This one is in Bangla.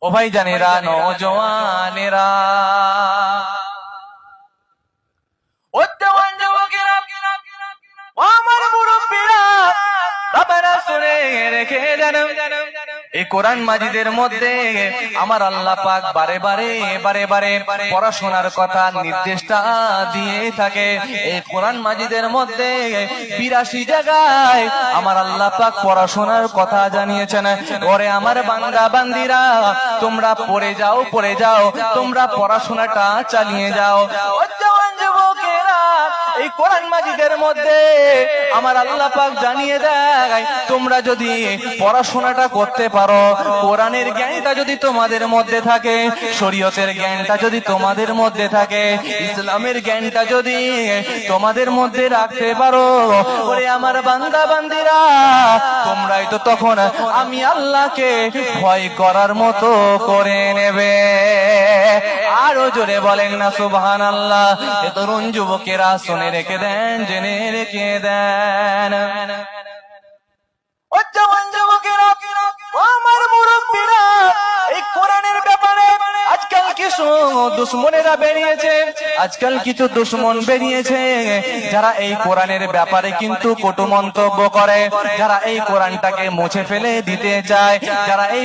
ও ভাই জানেরা, নওজওয়ানেরা, ও জওয়ান যুবকেরা, ও আমার মুরব্বিরা, বাবারা শুনে রেখে দেন, এই কোরআন মাজিদের মধ্যে আমার আল্লাহ পাক বারে বারে পড়াশোনার কথা নির্দেশটা দিয়ে থাকে। এই কোরআন মাজিদের মধ্যে 82 জায়গায় আমার আল্লাহ পাক পড়াশোনার কথা জানিয়েছেন। ওরে আমার বান্দা বান্দিরা, তোমরা পড়ে যাও, তোমরা পড়াশোনাটা চালিয়ে যাও। ও জওয়ান যুবকেরা, এই কোরআন মাজিদের মধ্যে আমার আল্লাহ পাক জানিয়ে দেয়, তোমরা যদি পড়াশোনাটা করতে পারো, কোরআনের জ্ঞানটা যদি তোমাদের মধ্যে থাকে, শরীয়তের জ্ঞানটা যদি তোমাদের মধ্যে থাকে, ইসলামের জ্ঞানটা যদি তোমাদের মধ্যে রাখতে পারো, ওরে আমার বান্দা বান্দিরা, তোমরাই তো তখন আমি আল্লাহকে ভয় করার মতো করে নেবে। আরো জোরে বলেন না সুবহানাল্লাহ। এ তরুণ যুবকেরা শুনে রেখে দেন, জেনে রেখে দেন। ও জওয়ান যুবকেরা, ও আমার মুরব্বিরা, এই কোরআনের ব্যাপারে আজকাল কিছু দুশমনেরা বেরিয়েছে, আজকাল কিছু দুশমন বেরিয়েছে, যারা এই কোরআনের ব্যাপারে কিন্তু কটু মন্তব্য করে, যারা এই কোরআনটাকে মুছে ফেলে দিতে চায়, যারা এই